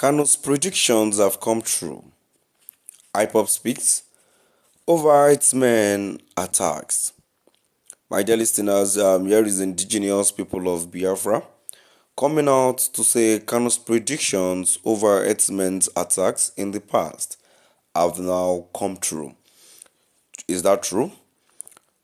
Kanu's predictions have come true. IPOB speaks over Herdsmen attacks. My dear listeners, here is indigenous people of Biafra coming out to say Kanu's predictions over Herdsmen's attacks in the past have now come true. Is that true?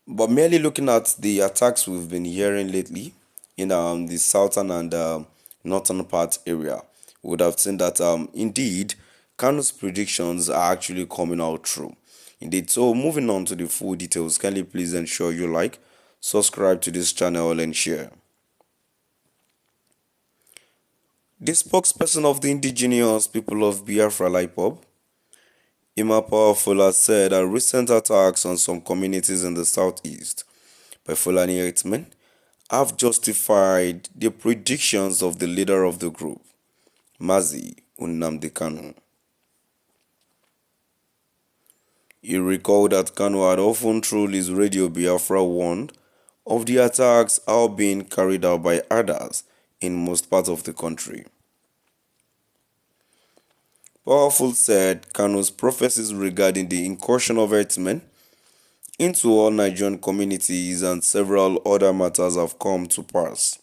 But merely looking at the attacks we've been hearing lately in the southern and northern part area, we would have seen that indeed Kanu's predictions are actually coming out true. Indeed. So moving on to the full details, kindly please ensure you like, subscribe to this channel and share. The spokesperson of the indigenous people of Biafra IPOB, Ima Powerful, has said that recent attacks on some communities in the southeast by Fulani herdsmen have justified the predictions of the leader of the group, Mazi Kanu. He recalled that Kanu had often through his radio Biafra warned of the attacks are being carried out by others in most parts of the country. Powerful said Kanu's prophecies regarding the incursion of herdsmen into all Nigerian communities and several other matters have come to pass.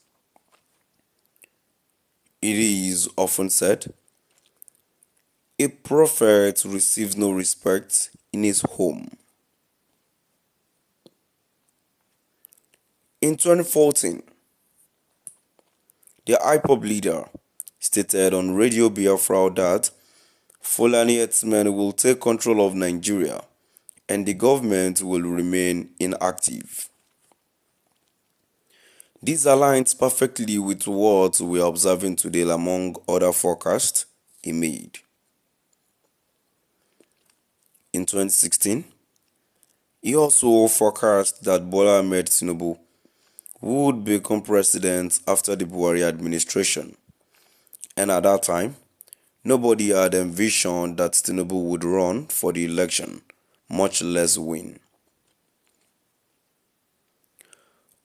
It is often said, a prophet receives no respect in his home. In 2014, the IPOB leader stated on Radio Biafra that Fulani herdsmen will take control of Nigeria and the government will remain inactive. This aligns perfectly with what we are observing today among other forecasts he made. In 2016, he also forecast that Bola Ahmed Tinubu would become president after the Buhari administration, and at that time, nobody had envisioned that Tinubu would run for the election, much less win.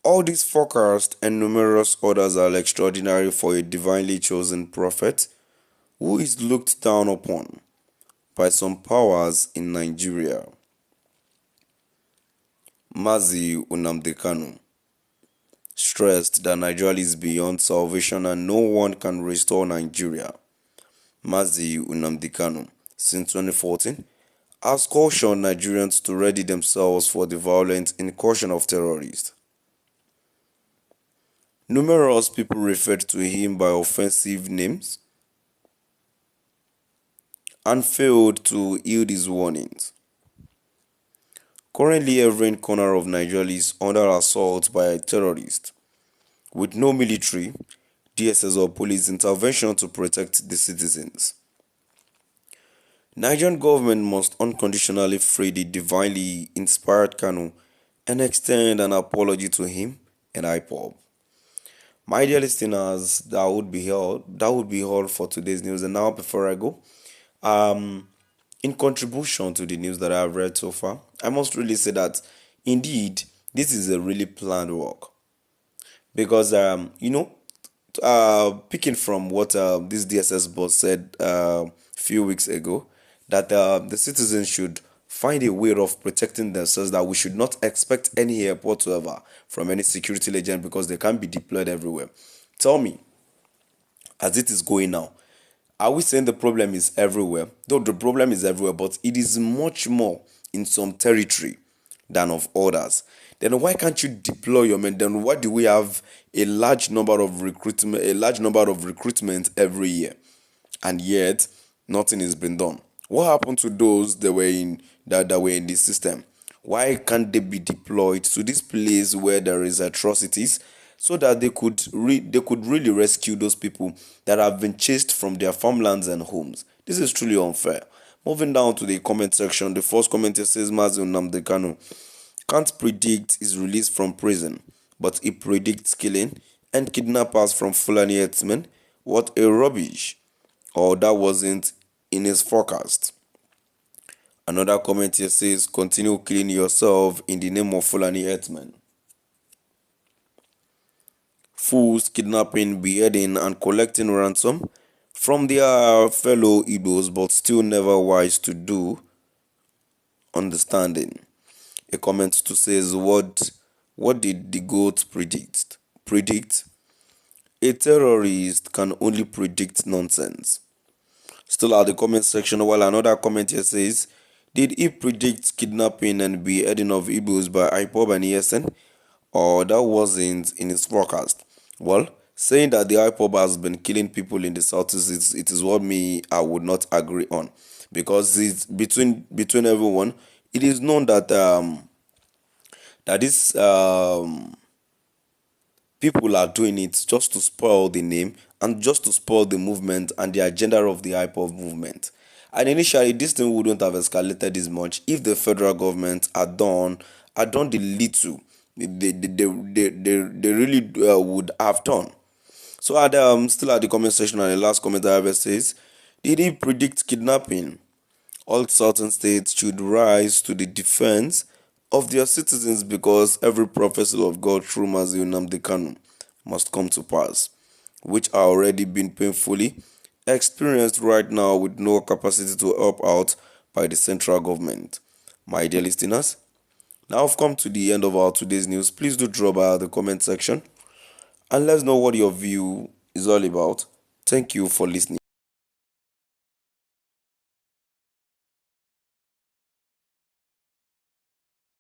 All these forecasts and numerous others are extraordinary for a divinely chosen prophet who is looked down upon by some powers in Nigeria. Mazi Kanu stressed that Nigeria is beyond salvation and no one can restore Nigeria. Mazi Kanu, since 2014, has cautioned Nigerians to ready themselves for the violent incursion of terrorists. Numerous people referred to him by offensive names and failed to heed his warnings. Currently, every corner of Nigeria is under assault by terrorists, with no military, DSS or police intervention to protect the citizens. Nigerian government must unconditionally free the divinely inspired Kanu and extend an apology to him and IPOB. My dear listeners, that would be all for today's news. And now, before I go, in contribution to the news that I've read so far, I must really say that indeed this is a really planned work, because picking from what this DSS boss said a few weeks ago, that the citizens should find a way of protecting themselves, that we should not expect any help whatsoever from any security agent because they can be deployed everywhere. Tell me, as it is going now, are we saying the problem is everywhere? Though the problem is everywhere, but it is much more in some territory than of others. Then why can't you deploy your men? Then why do we have a large number of recruitment every year, and yet nothing has been done? What happened to those that were in the system? Why can't they be deployed to this place where there is atrocities, so that they could really rescue those people that have been chased from their farmlands and homes? This is truly unfair. Moving down to the comment section, the first commenter says Mazi Kanu can't predict his release from prison, but he predicts killing and kidnappers from Fulani herdsmen. What a rubbish! Or that wasn't in his forecast. Another comment here says, continue killing yourself in the name of Fulani herdsmen. Fools kidnapping, beheading, and collecting ransom from their fellow Igbos, but still never wise to do understanding. A comment to says, what did the goat predict? Predict? A terrorist can only predict nonsense. Still at the comment section, while another comment here says, did he predict kidnapping and beheading of Igbos by IPOB and ESN? Or that wasn't in his forecast? Well, saying that the IPOB has been killing people in the southeast, it is what I would not agree on, because it's between everyone. It is known that this people are doing it just to spoil the name and just to spoil the movement and the agenda of the IPOB movement. And initially, this thing wouldn't have escalated this much if the federal government had done the little they really would have done. So still at the comment section, and the last comment I ever says, did he predict kidnapping? All southern states should rise to the defense of their citizens, because every prophecy of God through Mazi Nnamdi Kanu must come to pass, which are already being painfully experienced right now with no capacity to help out by the central government. My dear listeners, now I've come to the end of our today's news. Please do drop by the comment section and let's know what your view is all about. Thank you for listening.